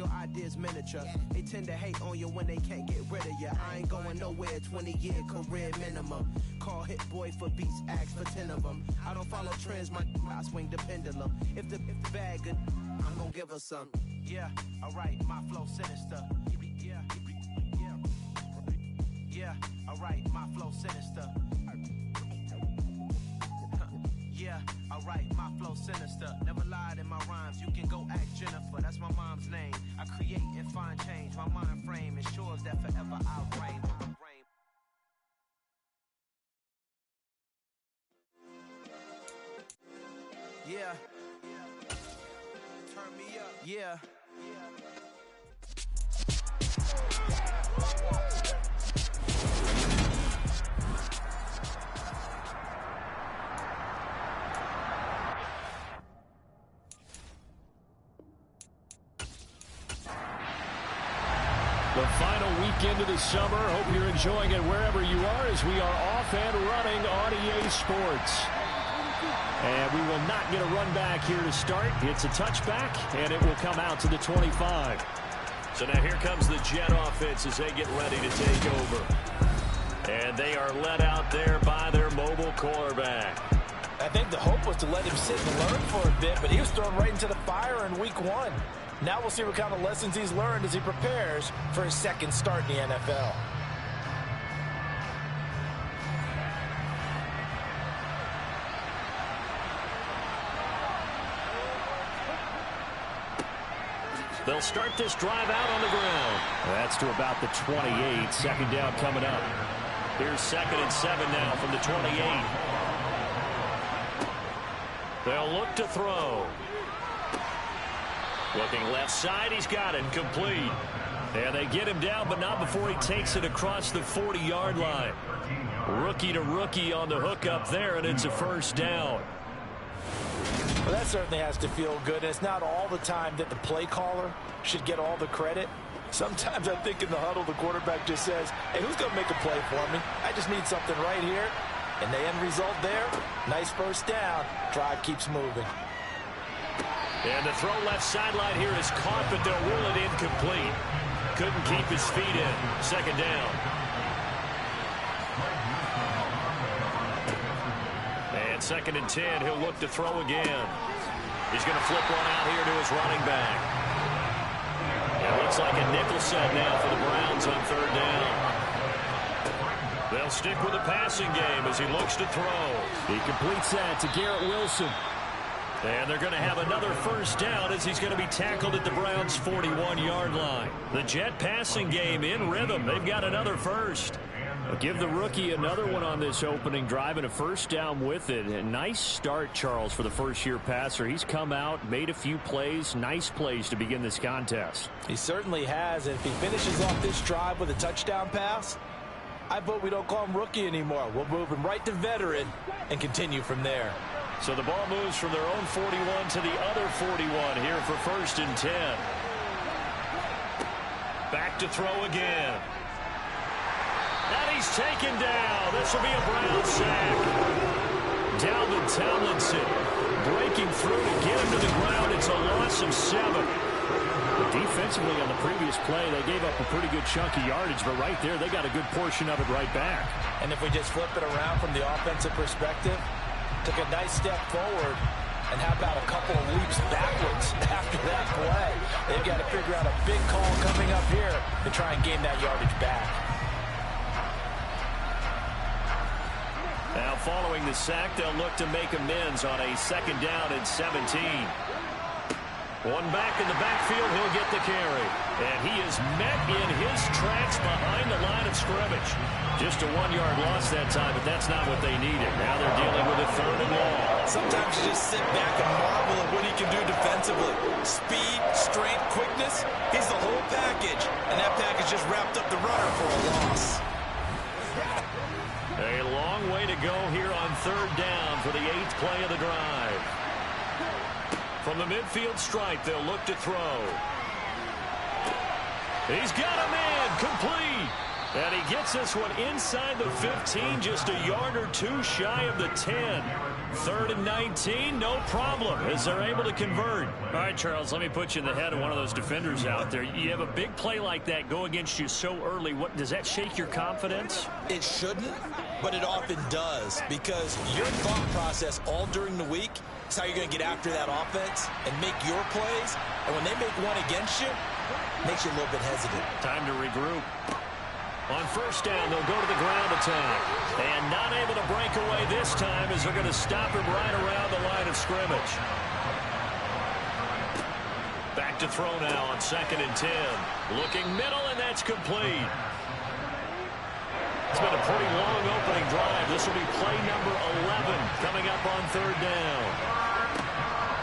your ideas miniature. They tend to hate on you when they can't get rid of you. I ain't going nowhere, 20-year career minimum. Call Hit Boy for beats, ask for 10 of them. I don't follow trends, I swing the pendulum. If the bag good, I'm gonna give her some. Yeah, alright, my flow sinister. Yeah, alright, my flow sinister. Yeah, alright, my flow sinister. Never lied in my rhymes, you can go ask Jennifer. That's my mom's name. I create and find change. My mind frame ensures that forever I'll reign. Yeah. Turn me up. Yeah. The final weekend of the summer. Hope you're enjoying it wherever you are as we are off and running on EA Sports. And we will not get a run back here to start. It's a touchback, and it will come out to the 25. So now here comes the Jet offense as they get ready to take over. And they are led out there by their mobile quarterback. I think the hope was to let him sit and learn for a bit, but he was thrown right into the fire in week 1. Now we'll see what kind of lessons he's learned as he prepares for his second start in the NFL. They'll start this drive out on the ground. That's to about the 28. Second down coming up. Here's 2nd and 7 now from the 28. They'll look to throw. Looking left side, he's got it, complete. And they get him down, but not before he takes it across the 40-yard line. Rookie to rookie on the hook up there, and it's a first down. Well, that certainly has to feel good. It's not all the time that the play caller should get all the credit. Sometimes I think in the huddle, the quarterback just says, hey, who's going to make a play for me? I just need something right here. And the end result there, nice first down. Drive keeps moving. And the throw left sideline here is caught, but they'll rule it incomplete. Couldn't keep his feet in. Second down. And 2nd and 10, he'll look to throw again. He's going to flip one out here to his running back. It looks like a nickel set now for the Browns on 3rd down. They'll stick with the passing game as he looks to throw. He completes that to Garrett Wilson. And they're going to have another first down as he's going to be tackled at the Browns' 41-yard line. The Jet passing game in rhythm. They've got another first. I'll give the rookie another one on this opening drive and a first down with it. A nice start, Charles, for the first-year passer. He's come out, made a few plays, nice plays to begin this contest. He certainly has. And if he finishes off this drive with a touchdown pass, I vote we don't call him rookie anymore. We'll move him right to veteran and continue from there. So the ball moves from their own 41 to the other 41 here for 1st and 10. Back to throw again. And he's taken down. This will be a Brown sack. Dalvin Tomlinson breaking through to get him to the ground. It's a loss of 7. Defensively on the previous play, they gave up a pretty good chunk of yardage, but right there, they got a good portion of it right back. And if we just flip it around from the offensive perspective, took a nice step forward, and how about a couple of leaps backwards after that play? They've got to figure out a big call coming up here to try and gain that yardage back. Now following the sack, they'll look to make amends on a 2nd down and 17. One back in the backfield, he'll get the carry. And he is met in his tracks behind the line of scrimmage. Just a 1-yard loss that time, but that's not what they needed. Now they're dealing with a 3rd and long. Sometimes you just sit back and marvel at what he can do defensively. Speed, strength, quickness, he's the whole package. And that package just wrapped up the runner for a loss. A long way to go here on 3rd down for the 8th play of the drive. From the midfield stripe, they'll look to throw. He's got a man, complete. And he gets this one inside the 15, just a yard or two shy of the 10. 3rd and 19, no problem, as they're able to convert. All right, Charles, let me put you in the head of one of those defenders out there. You have a big play like that go against you so early. What does that shake your confidence? It shouldn't, but it often does, because your thought process all during the week is how you're going to get after that offense and make your plays. And when they make one against you, it makes you a little bit hesitant. Time to regroup. On 1st down, they'll go to the ground attack. And not able to break away this time as they're going to stop him right around the line of scrimmage. Back to throw now on 2nd and 10. Looking middle, and that's complete. It's been a pretty long opening drive. This will be play number 11 coming up on 3rd down.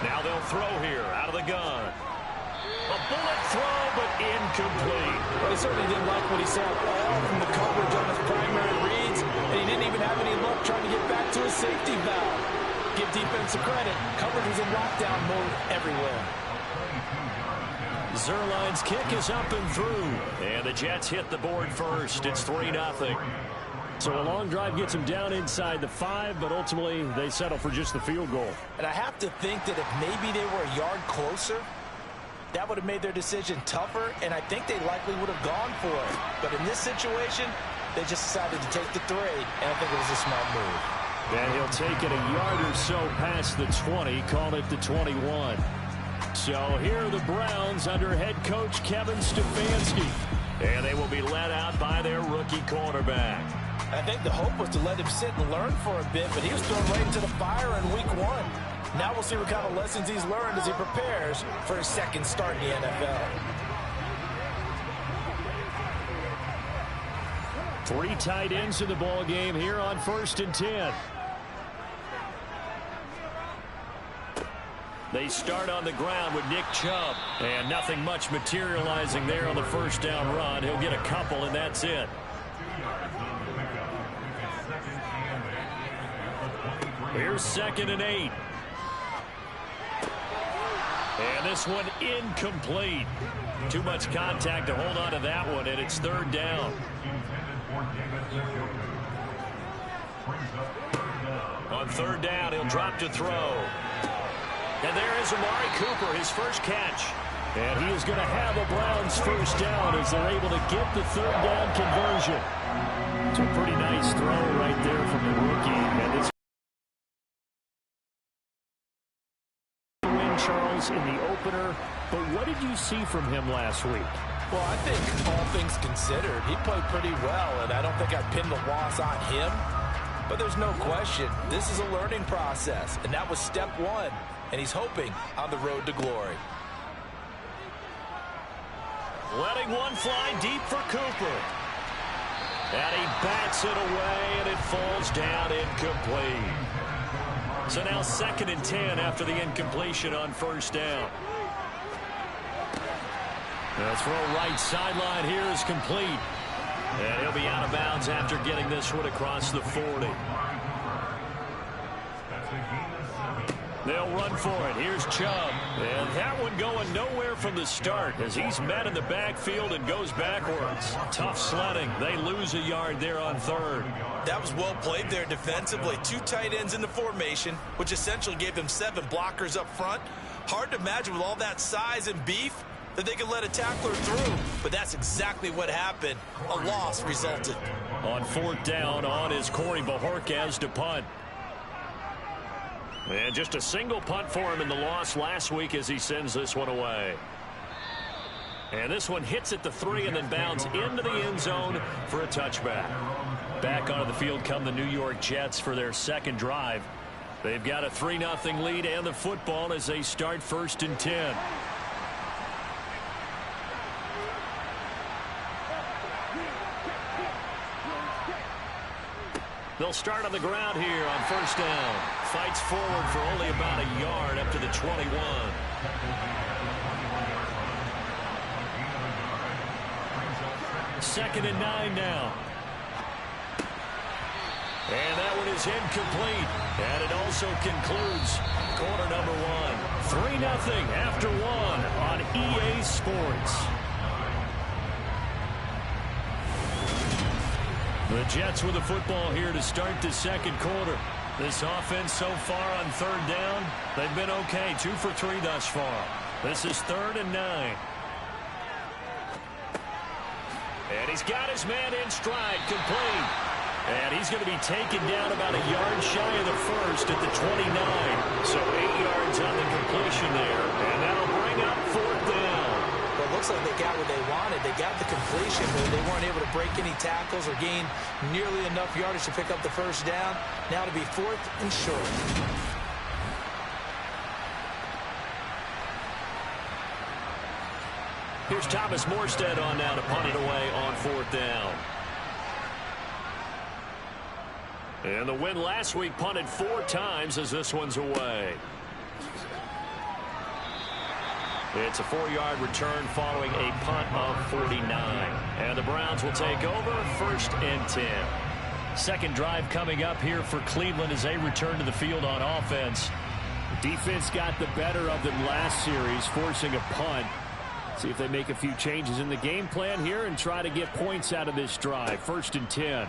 Now they'll throw here out of the gun. A bullet throw, but incomplete. Well, he certainly didn't like what he saw all from the coverage on his primary reads, and he didn't even have any luck trying to get back to his safety valve. Give defensive credit. Coverage was in lockdown mode everywhere. Zuerlein's kick is up and through, and the Jets hit the board first. It's 3-0. So a long drive gets them down inside the 5, but ultimately they settle for just the field goal. And I have to think that if maybe they were a yard closer, that would have made their decision tougher, and I think they likely would have gone for it. But in this situation, they just decided to take the 3, and I think it was a smart move. And he'll take it a yard or so past the 20, call it the 21. So here are the Browns under head coach Kevin Stefanski. And they will be led out by their rookie quarterback. I think the hope was to let him sit and learn for a bit, but he was thrown right into the fire in week 1. Now we'll see what kind of lessons he's learned as he prepares for his 2nd start in the NFL. 3 tight ends in the ball game here on 1st and 10. They start on the ground with Nick Chubb. And nothing much materializing there on the 1st down run. He'll get a couple, and that's it. Here's 2nd and 8. And this one incomplete. Too much contact to hold on to that one, and it's 3rd down. On 3rd down, he'll drop to throw. And there is Amari Cooper, his first catch. And he is going to have a Browns 1st down as they're able to get the 3rd down conversion. It's a pretty nice throw right there from the rookie. And it's Charles in the opener, but what did you see from him last week? Well, I think all things considered, he played pretty well, and I don't think I'd pin the loss on him. But there's no question, this is a learning process, and that was step 1, and he's hoping on the road to glory. Letting one fly deep for Cooper. And he bats it away, and it falls down incomplete. So now 2nd and 10 after the incompletion on 1st down. The throw right sideline here is complete. And he'll be out of bounds after getting this one across the 40. They'll run for it. Here's Chubb. And that one going nowhere from the start as he's met in the backfield and goes backwards. Tough sledding. They lose a yard there on 3rd. That was well played there defensively. 2 tight ends in the formation, which essentially gave them 7 blockers up front. Hard to imagine with all that size and beef that they could let a tackler through. But that's exactly what happened. A loss resulted. On 4th down, on is Corey Bojorquez to punt. And just a single punt for him in the loss last week as he sends this one away. And this one hits at the 3 and then bounds into the end zone for a touchback. Back onto the field come the New York Jets for their 2nd drive. They've got a 3-0 lead and the football as they start 1st and 10. They'll start on the ground here on 1st down. Fights forward for only about a yard up to the 21. Second and 9 now. And that one is incomplete. And it also concludes quarter number 1. 3-0 after 1 on EA Sports. The Jets with the football here to start the 2nd quarter. This offense so far on third down, they've been okay. 2 for 3 thus far. This is 3rd and 9. And he's got his man in stride, complete. And he's going to be taken down about a yard shy of the first at the 29. So 8 yards on the completion there. And that'll bring up 4th down. Well, it looks like they got what they wanted. They got the completion, but they weren't able to break any tackles or gain nearly enough yardage to pick up the first down. Now to be 4th and short. Here's Thomas Morstead on now to punt it away on 4th down. And the win last week punted 4 times as this one's away. It's a 4-yard return following a punt of 49. And the Browns will take over 1st and 10. Second drive coming up here for Cleveland as they return to the field on offense. The defense got the better of them last series, forcing a punt. See if they make a few changes in the game plan here and try to get points out of this drive. 1st and 10.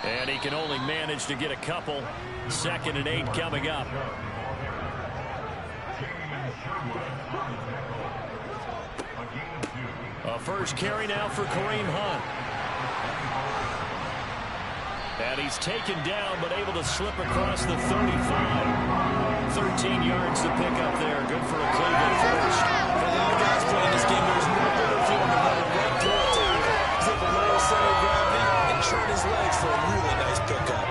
And he can only manage to get a couple. 2nd and 8 coming up. A first carry now for Kareem Hunt. And he's taken down but able to slip across the 35. 13 yards to pick up there. Good for a Cleveland first. For a lot of guys playing this game, there's no better feeling than running right through a tackle. He's at the lower center of gravity and turn his legs for a really nice pickup.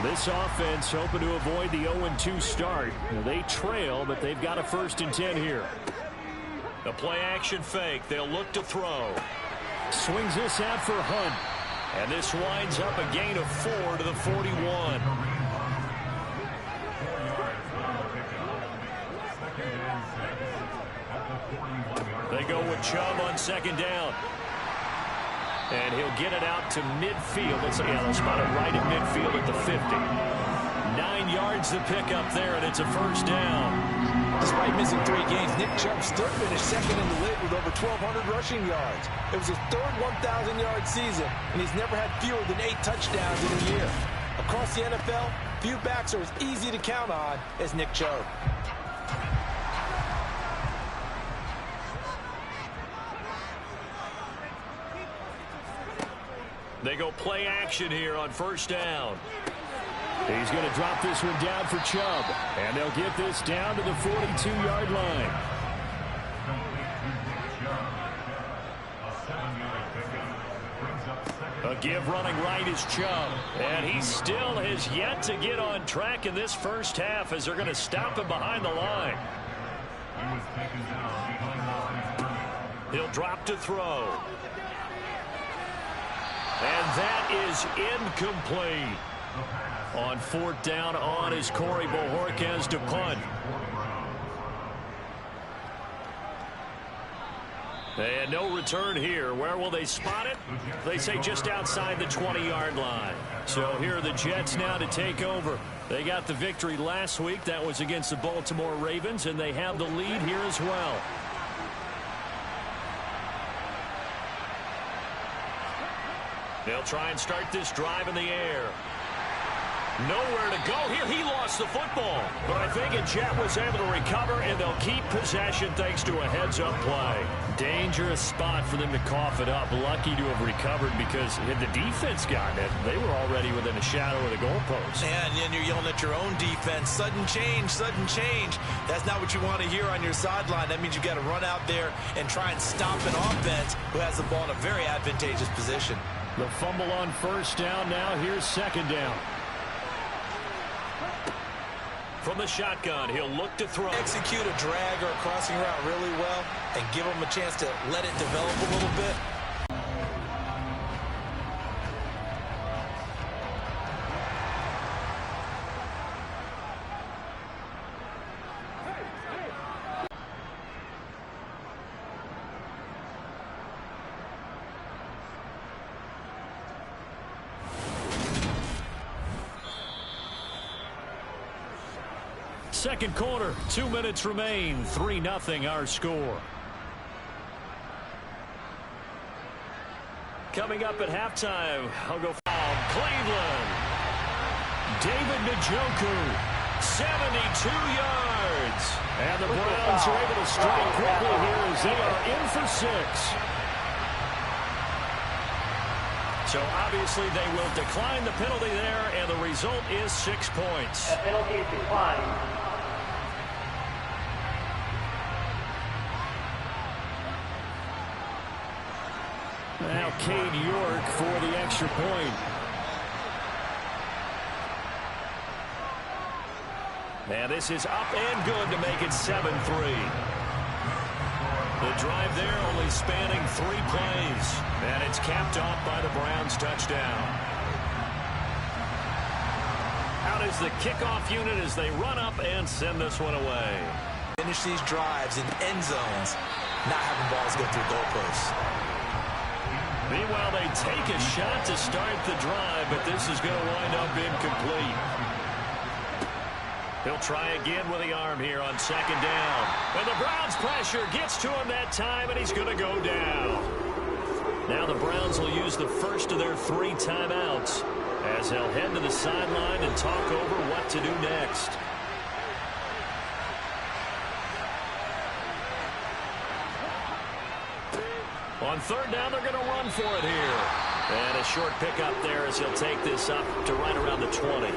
This offense hoping to avoid the 0-2 start. They trail, but they've got a 1st and 10 here. The play-action fake. They'll look to throw. Swings this out for Hunt. And this winds up a gain of 4 to the 41. They go with Chubb on 2nd down. And he'll get it out to midfield. They'll spot it right at midfield at the 50. 9 yards to pick up there, and it's a 1st down. Despite missing 3 games, Nick Chubb still finished 2nd in the league with over 1,200 rushing yards. It was his 3rd 1,000-yard season, and he's never had fewer than 8 touchdowns in a year. Across the NFL, few backs are as easy to count on as Nick Chubb. They go play action here on 1st down. He's going to drop this one down for Chubb. And they'll get this down to the 42-yard line. A give running right is Chubb. And he still has yet to get on track in this first half as they're going to stop him behind the line. He'll drop to throw. And that is incomplete. On 4th down on is Corey Bojorquez to punt. And no return here. Where will they spot it? They say just outside the 20-yard line. So here are the Jets now to take over. They got the victory last week. That was against the Baltimore Ravens, and they have the lead here as well. They'll try and start this drive in the air. Nowhere to go here. He lost the football. But I think a Jet was able to recover, and they'll keep possession thanks to a heads-up play. Dangerous spot for them to cough it up. Lucky to have recovered because had the defense gotten it, they were already within a shadow of the goalpost. Yeah, and then you're yelling at your own defense. Sudden change, sudden change. That's not what you want to hear on your sideline. That means you've got to run out there and try and stop an offense who has the ball in a very advantageous position. The fumble on 1st down. Now here's 2nd down. From the shotgun, he'll look to throw. Execute a drag or a crossing route really well and give him a chance to let it develop a little bit. second quarter. 2 minutes remain. 3-0 our score. Coming up at halftime, I'll go foul. Cleveland. David Njoku, 72 yards. And the Browns are able to strike quickly here as they are in for 6. So obviously they will decline the penalty there, and the result is 6 points. A penalty is declined. Now Cade York for the extra point. And this is up and good to make it 7-3. The drive there only spanning 3 plays. And it's capped off by the Browns touchdown. Out is the kickoff unit as they run up and send this one away. Finish these drives in end zones, not having balls go through goalposts. Meanwhile, they take a shot to start the drive, but this is going to wind up incomplete. He'll try again with the arm here on second down. And the Browns' pressure gets to him that time, and he's going to go down. Now the Browns will use the first of their 3 timeouts as they'll head to the sideline and talk over what to do next. On third down, they're going to run for it here. And a short pickup there as he'll take this up to right around the 20.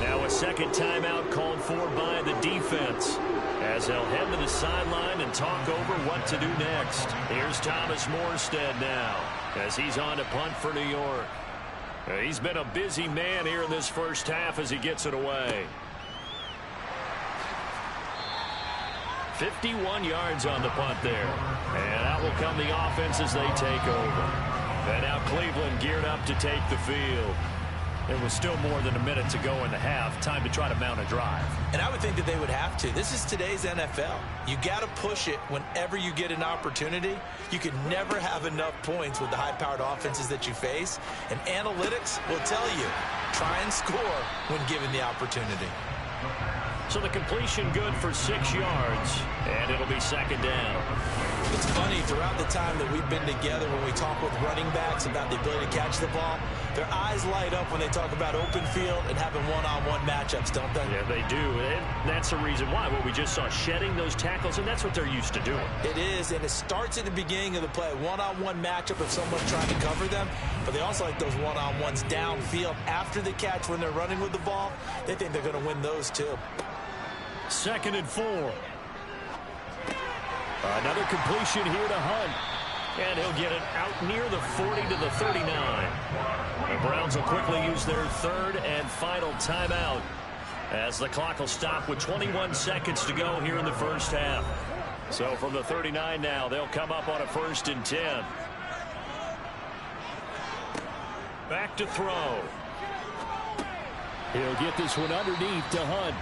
Now a second timeout called for by the defense as they'll head to the sideline and talk over what to do next. Here's Thomas Morstead now as he's on to punt for New York. He's been a busy man here in this first half as he gets it away. 51 yards on the punt there. And out will come the offense as they take over. And now Cleveland geared up to take the field. There was still more than a minute to go in the half. Time to try to mount a drive. And I would think that they would have to. This is today's NFL. You got to push it whenever you get an opportunity. You can never have enough points with the high-powered offenses that you face. And analytics will tell you, try and score when given the opportunity. So the completion good for 6 yards, and it'll be second down. It's funny, throughout the time that we've been together, when we talk with running backs about the ability to catch the ball, their eyes light up when they talk about open field and having one-on-one matchups, don't they? Yeah, they do, and that's the reason why. Well, we just saw shedding those tackles, and that's what they're used to doing. It is, and it starts at the beginning of the play. One-on-one matchup if someone's trying to cover them, but they also like those one-on-ones downfield after the catch when they're running with the ball. They think they're going to win those, too. 2nd and 4. Another completion here to Hunt. And he'll get it out near the 40 to the 39. The Browns will quickly use their 3rd and final timeout as the clock will stop with 21 seconds to go here in the first half. So from the 39 now, they'll come up on a 1st and 10. Back to throw. He'll get this one underneath to Hunt.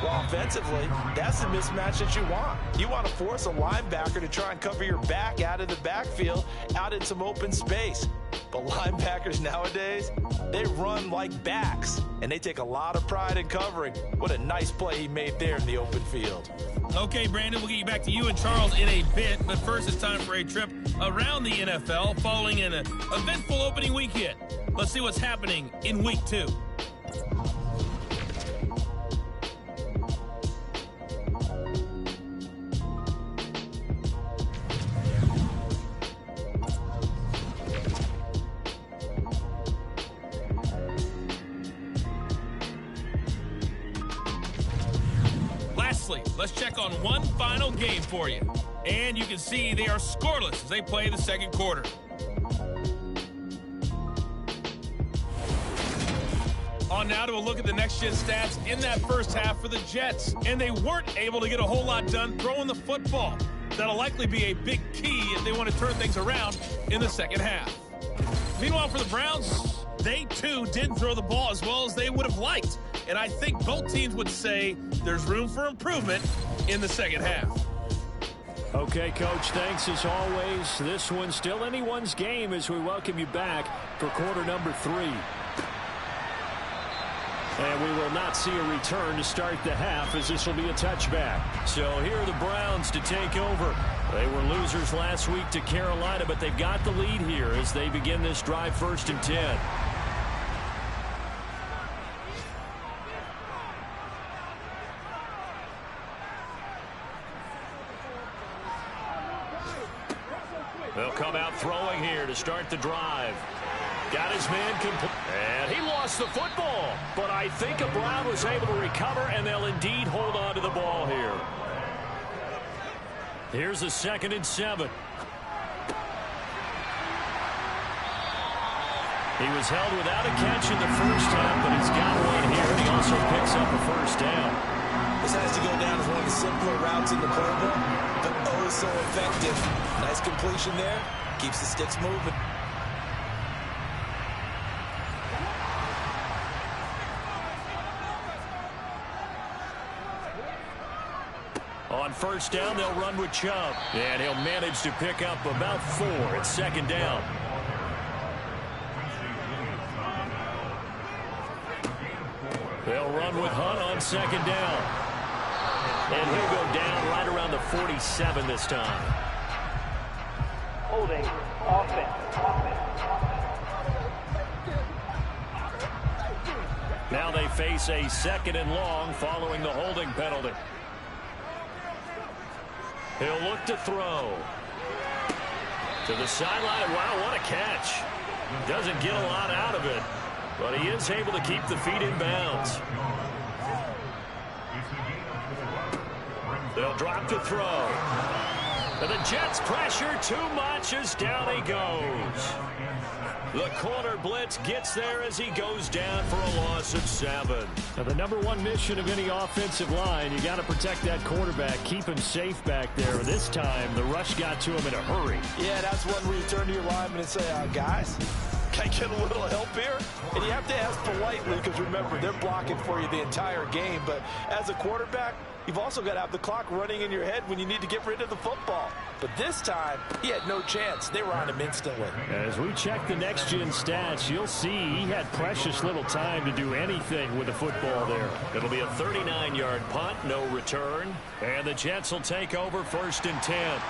Well, offensively, that's the mismatch that you want. You want to force a linebacker to try and cover your back out of the backfield, out in some open space. But linebackers nowadays, they run like backs, and they take a lot of pride in covering. What a nice play he made there in the open field. Okay, Brandon, we'll get you back to you and Charles in a bit. But first, it's time for a trip around the NFL following an eventful opening weekend. Let's see what's happening in Week 2. Let's check on one final game for you. And you can see they are scoreless as they play the second quarter. On now to a look at the next-gen stats in that first half for the Jets. And they weren't able to get a whole lot done throwing the football. That'll likely be a big key if they want to turn things around in the second half. Meanwhile, for the Browns, they too didn't throw the ball as well as they would have liked. And I think both teams would say there's room for improvement in the second half. Okay, Coach, thanks as always. This one's still anyone's game as we welcome you back for quarter number 3. And we will not see a return to start the half, as this will be a touchback. So here are the Browns to take over. They were losers last week to Carolina, but they've got the lead here as they begin this drive 1st and 10. They'll come out throwing here to start the drive. Got his man complete. And he lost the football. But I think a Brown was able to recover, and they'll indeed hold on to the ball here. Here's a 2nd and 7. He was held without a catch in the first half, but he's got one here, and he also picks up a 1st down. This has to go down as one of the simpler routes in the playbook, but oh so effective. Nice completion there. Keeps the sticks moving. On 1st down, they'll run with Chubb. And he'll manage to pick up about 4. It's 2nd down. They'll run with Hunt on 2nd down. And he'll go down right around the 47 this time. Holding offense. Now they face a 2nd and long following the holding penalty. He'll look to throw. To the sideline. Wow, what a catch. Doesn't get a lot out of it, but he is able to keep the feet in bounds. They'll drop to throw. And the Jets pressure too much as down he goes. The corner blitz gets there as he goes down for a loss of 7. Now, the #1 mission of any offensive line, you got to protect that quarterback, keep him safe back there. This time, the rush got to him in a hurry. Yeah, that's one where you turn to your lineman and say, guys, can I get a little help here? And you have to ask politely because, remember, they're blocking for you the entire game. But as a quarterback, you've also got to have the clock running in your head when you need to get rid of the football. But this time, he had no chance. They were on him instantly. As we check the next-gen stats, you'll see he had precious little time to do anything with the football there. It'll be a 39-yard punt, no return. And the Jets will take over 1st and 10.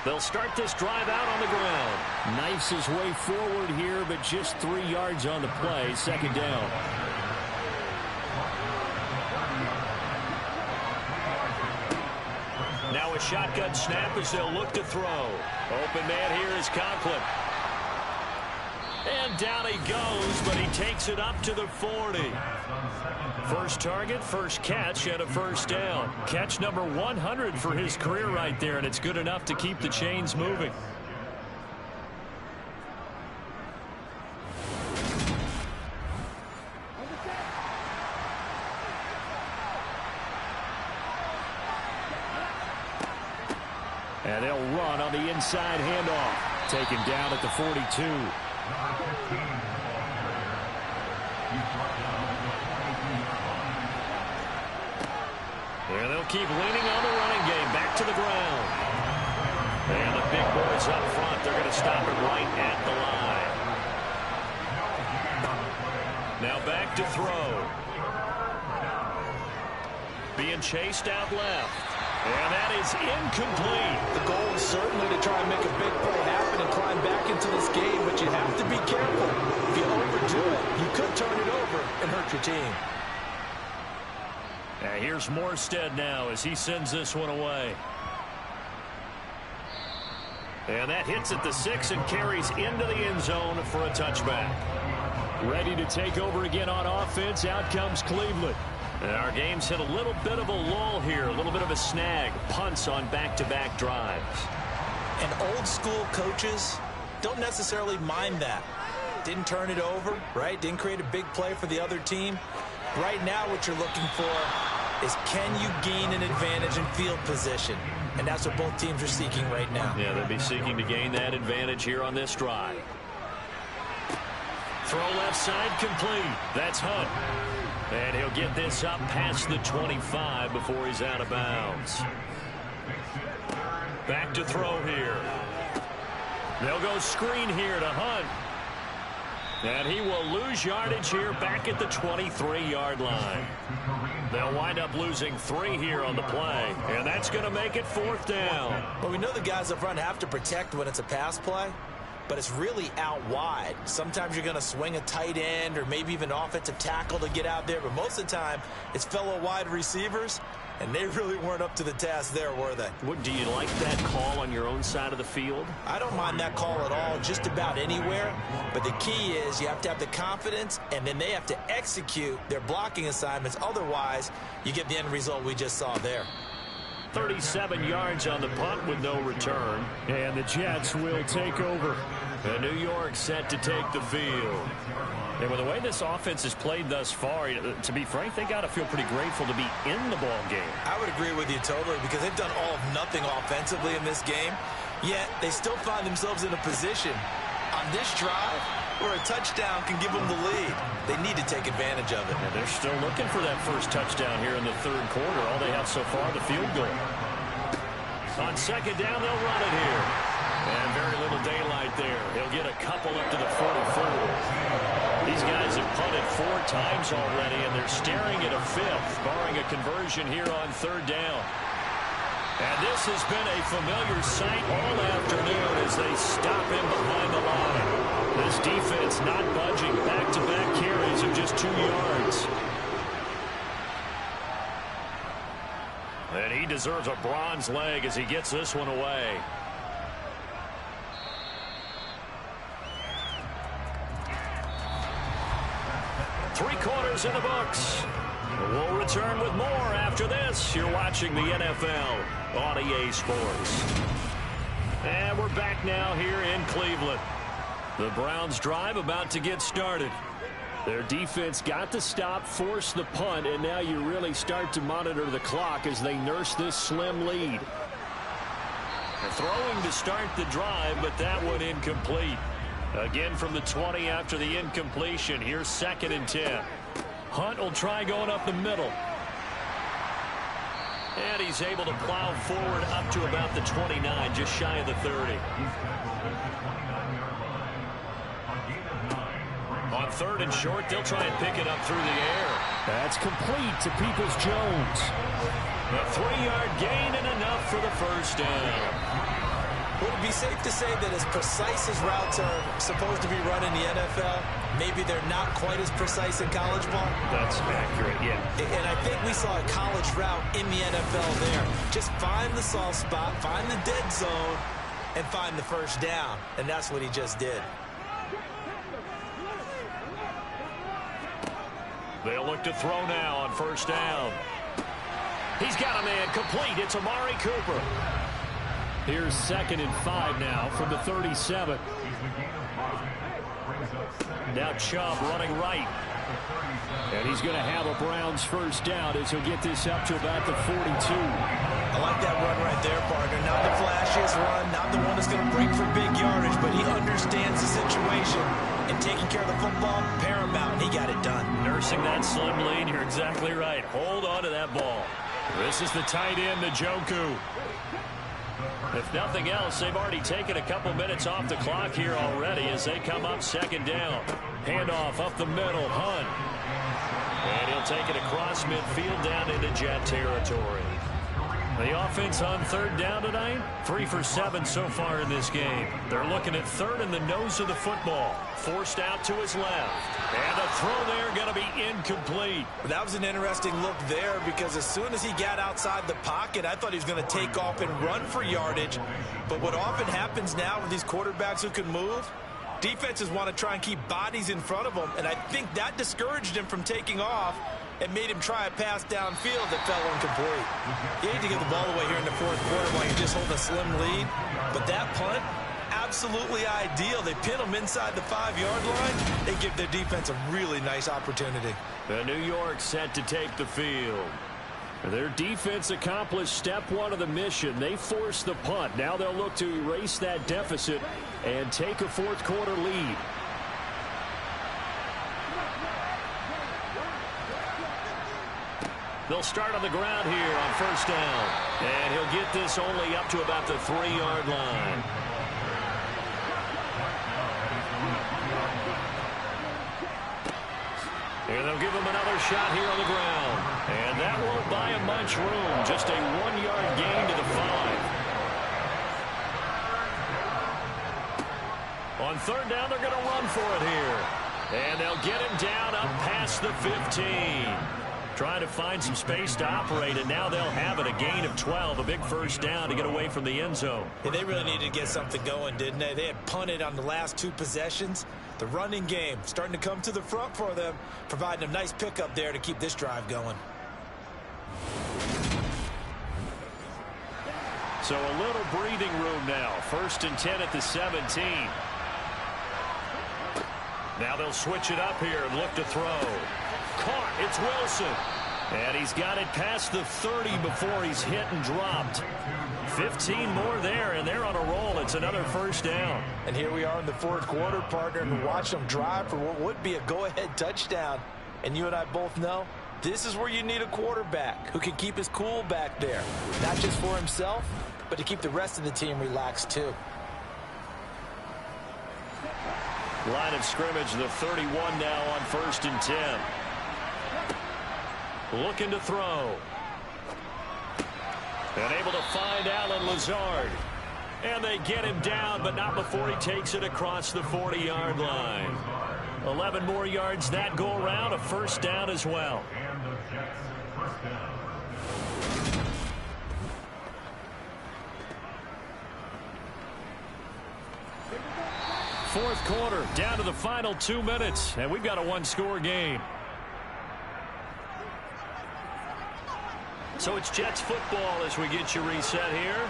They'll start this drive out on the ground. Knifes his way forward here, but just 3 yards on the play. 2nd down. Now a shotgun snap as they'll look to throw. Open man here is Conklin. And down he goes, but he takes it up to the 40. First target, first catch, and a 1st down. Catch number 100 for his career right there, and it's good enough to keep the chains moving. And they'll run on the inside handoff. Taken down at the 42. And they'll keep leaning on the running game. Back to the ground. And the big boys up front. They're going to stop it right at the line. Now back to throw. Being chased out left. And that is incomplete. The goal is certainly to try and make a big play happen and climb back into this game, but you have to be careful. If you overdo it, you could turn it over and hurt your team. And here's Morstead now as he sends this one away. And that hits at the 6 and carries into the end zone for a touchback. Ready to take over again on offense. Out comes Cleveland. And our game's hit a little bit of a lull here, a little bit of a snag. Punts on back-to-back drives. And old-school coaches don't necessarily mind that. Didn't turn it over, right? Didn't create a big play for the other team. Right now what you're looking for is, can you gain an advantage in field position? And that's what both teams are seeking right now. Yeah, they'll be seeking to gain that advantage here on this drive. Throw left side complete. That's Hunt. And he'll get this up past the 25 before he's out of bounds. Back to throw here. They'll go screen here to Hunt. And he will lose yardage here back at the 23-yard line. They'll wind up losing 3 here on the play. And that's going to make it 4th down. Well, we know the guys up front have to protect when it's a pass play, but it's really out wide. Sometimes you're going to swing a tight end or maybe even offensive tackle to get out there, but most of the time it's fellow wide receivers, and they really weren't up to the task there, were they? Do you like that call on your own side of the field? I don't mind that call at all, just about anywhere. But the key is you have to have the confidence, and then they have to execute their blocking assignments. Otherwise, you get the end result we just saw there. 37 yards on the punt with no return. And the Jets will take over. And New York set to take the field. And with the way this offense has played thus far, to be frank, they got to feel pretty grateful to be in the ball game. I would agree with you totally, because they've done all of nothing offensively in this game, yet they still find themselves in a position on this drive where a touchdown can give them the lead. They need to take advantage of it. And they're still looking for that first touchdown here in the 3rd quarter. All they have so far, the field goal. On 2nd down, they'll run it here. And very little daylight there. He'll get a couple up to the 44. These guys have punted 4 times already, and they're staring at a 5th, barring a conversion here on 3rd down. And this has been a familiar sight all afternoon as they stop him behind the line. This defense not budging. Back-to-back carries of just 2 yards. And he deserves a bronze leg as he gets this one away. Three quarters in the books. We'll return with more after this. You're watching the NFL on EA Sports. And we're back now here in Cleveland. The Browns drive about to get started. Their defense got the stop, forced the punt, and now you really start to monitor the clock as they nurse this slim lead. Throwing to start the drive, but that one incomplete. Again from the 20 after the incompletion. Here's 2nd and 10. Hunt will try going up the middle. And he's able to plow forward up to about the 29, just shy of the 30. On 3rd and short, they'll try and pick it up through the air. That's complete to Peoples-Jones. A 3-yard gain and enough for the first down. Would it be safe to say that as precise as routes are supposed to be run in the NFL, maybe they're not quite as precise in college ball? That's accurate, yeah. And I think we saw a college route in the NFL there. Just find the soft spot, find the dead zone, and find the first down. And that's what he just did. They'll look to throw now on 1st down. He's got a man complete. It's Amari Cooper. Here's 2nd and 5 now from the 37. Now Chubb running right. And he's going to have a Browns first down as he'll get this up to about the 42. I like that run right there, partner. Not the flashiest run, not the one that's going to break for big yardage, but he understands the situation. And taking care of the football, paramount, and he got it done. Nursing that slim lead, you're exactly right. Hold on to that ball. This is the tight end, Njoku. If nothing else, they've already taken a couple minutes off the clock here already as they come up 2nd down. Handoff up the middle, Hunt. And he'll take it across midfield down into Jet territory. The offense on 3rd down tonight, 3 for 7 so far in this game. They're looking at 3rd in the nose of the football. Forced out to his left. And a throw there going to be incomplete. That was an interesting look there because as soon as he got outside the pocket, I thought he was going to take off and run for yardage. But what often happens now with these quarterbacks who can move, defenses want to try and keep bodies in front of them. And I think that discouraged him from taking off and made him try a pass downfield that fell incomplete. You hate to give the ball away here in the 4th quarter while you just hold a slim lead. But that punt, absolutely ideal. They pin them inside the 5-yard line. They give their defense a really nice opportunity. The New York set to take the field. Their defense accomplished step 1 of the mission. They forced the punt. Now they'll look to erase that deficit and take a 4th quarter lead. They'll start on the ground here on 1st down. And he'll get this only up to about the 3-yard line. him another shot here on the ground. And that won't buy him much room. Just a 1-yard gain to the 5. On third down, they're going to run for it here. And they'll get him down up past the 15. Trying to find some space to operate, and now they'll have it. A gain of 12, a big first down to get away from the end zone. Yeah, they really needed to get something going, didn't they? They had punted on the last 2 possessions. The running game starting to come to the front for them, providing a nice pickup there to keep this drive going. So a little breathing room now. 1st and 10 at the 17. Now they'll switch it up here and look to throw. Caught. It's Wilson. And he's got it past the 30 before he's hit and dropped. 15 more there, and they're on a roll. It's another first down. And here we are in the 4th quarter, partner, and watch them drive for what would be a go-ahead touchdown. And you and I both know this is where you need a quarterback who can keep his cool back there. Not just for himself, but to keep the rest of the team relaxed too. Line of scrimmage, the 31 now on 1st and 10. Looking to throw. And able to find Allen Lazard. And they get him down, but not before he takes it across the 40-yard line. 11 more yards that go around, a first down as well. Fourth quarter, down to the final 2 minutes, and we've got a 1-score game. So it's Jets football as we get you reset here.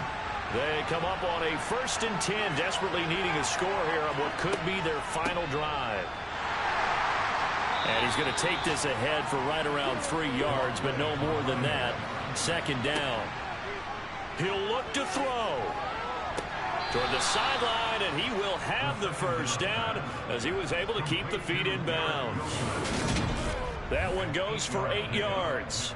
They come up on a 1st and 10, desperately needing a score here on what could be their final drive. And he's going to take this ahead for right around 3 yards, but no more than that. 2nd down. He'll look to throw toward the sideline, and he will have the first down as he was able to keep the feet in bounds. That one goes for 8 yards.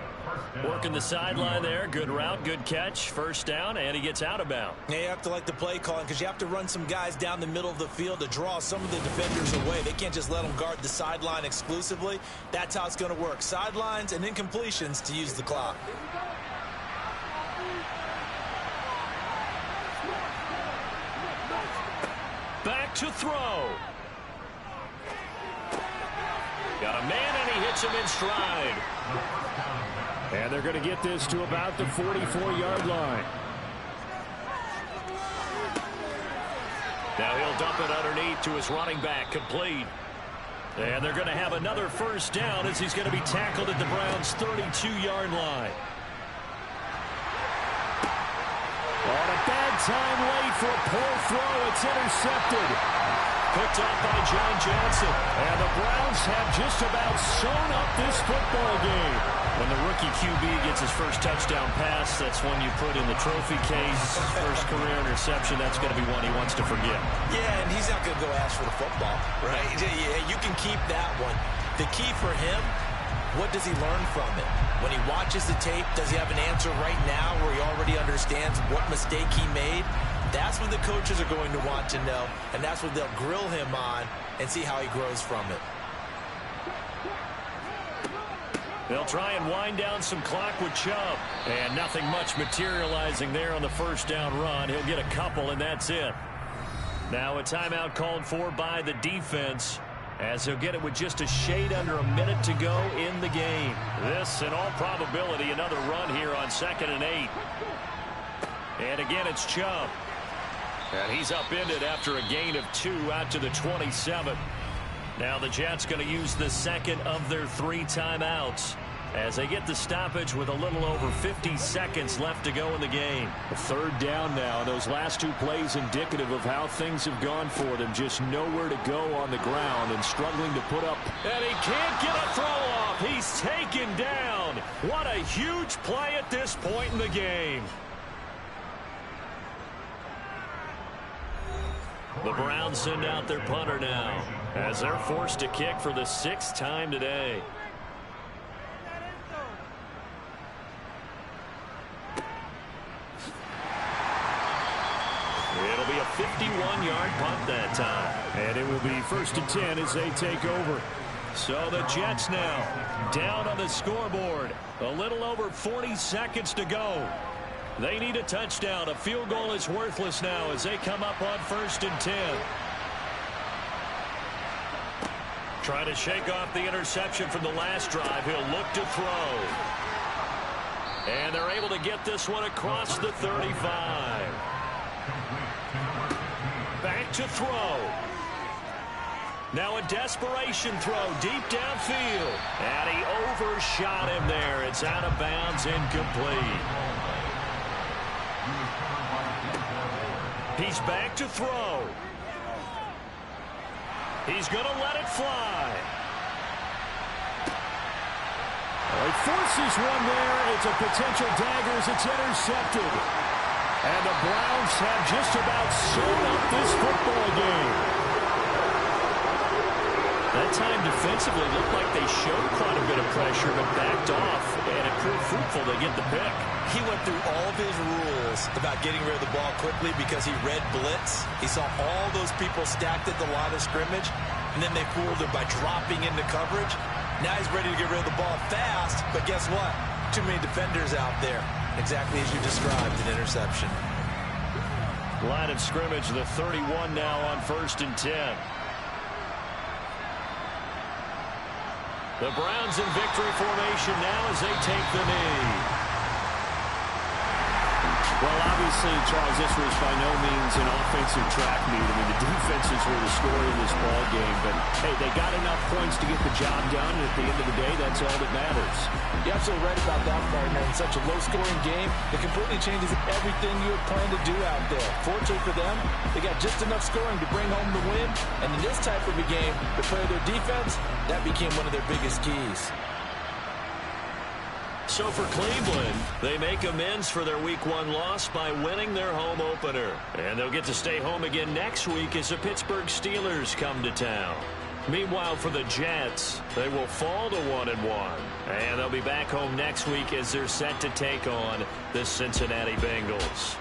Working the sideline there. Good route, good catch. First down, and he gets out of bounds. Yeah, you have to like the play calling because you have to run some guys down the middle of the field to draw some of the defenders away. They can't just let them guard the sideline exclusively. That's how it's going to work. Sidelines and incompletions to use the clock. Back to throw. Got a man, and he hits him in stride. And they're going to get this to about the 44-yard line. Now he'll dump it underneath to his running back, complete. And they're going to have another first down as he's going to be tackled at the Browns' 32-yard line. On a bad time late for a poor throw. It's intercepted. Picked up by John Johnson. And the Browns have just about sewn up this football game. When the rookie QB gets his first touchdown pass, that's one you put in the trophy case. First career interception, that's going to be one he wants to forget. Yeah, and he's not going to go ask for the football, right? Yeah, you can keep that one. The key for him, what does he learn from it? When he watches the tape, does he have an answer right now where he already understands what mistake he made? That's what the coaches are going to want to know, and that's what they'll grill him on and see how he grows from it. They'll try and wind down some clock with Chubb. And nothing much materializing there on the first down run. He'll get a couple, and that's it. Now a timeout called for by the defense, as he'll get it with just a shade under a minute to go in the game. This, in all probability, another run here on 2nd and 8. And again, it's Chubb. And he's upended after a gain of 2 out to the 27. Now the Jets going to use the second of their 3 timeouts as they get the stoppage with a little over 50 seconds left to go in the game. A 3rd down now. Those last 2 plays indicative of how things have gone for them. Just nowhere to go on the ground and struggling to put up. And he can't get a throw off. He's taken down. What a huge play at this point in the game. The Browns send out their punter now as they're forced to kick for the 6th time today. It'll be a 51-yard punt that time. And it will be 1st and 10 as they take over. So the Jets now down on the scoreboard. A little over 40 seconds to go. They need a touchdown. A field goal is worthless now as they come up on 1st and 10. Trying to shake off the interception from the last drive. He'll look to throw. And they're able to get this one across the 35. Back to throw. Now a desperation throw deep downfield. And he overshot him there. It's out of bounds, incomplete. He's back to throw. He's going to let it fly. He forces one there. It's a potential dagger as it's intercepted. And the Browns have just about sewn up this football game. That time defensively looked like they showed quite a bit of pressure but backed off, and it proved fruitful to get the pick. He went through all of his rules about getting rid of the ball quickly because he read blitz. He saw all those people stacked at the line of scrimmage, and then they fooled him by dropping into coverage. Now he's ready to get rid of the ball fast, but guess what? Too many defenders out there. Exactly as you described, an interception. Line of scrimmage, the 31 now on 1st and 10. The Browns in victory formation now as they take the knee. Well, obviously, Charles, this was by no means an offensive track meet. I mean, the defenses were the story of this ball game. But, hey, they got enough points to get the job done. And at the end of the day, that's all that matters. You're absolutely right about that, partner. In such a low-scoring game, it completely changes everything you had planned to do out there. Fortunately for them, they got just enough scoring to bring home the win. And in this type of a game, to play their defense, that became one of their biggest keys. So for Cleveland, they make amends for their Week 1 loss by winning their home opener. And they'll get to stay home again next week as the Pittsburgh Steelers come to town. Meanwhile, for the Jets, they will fall to 1-1. And they'll be back home next week as they're set to take on the Cincinnati Bengals.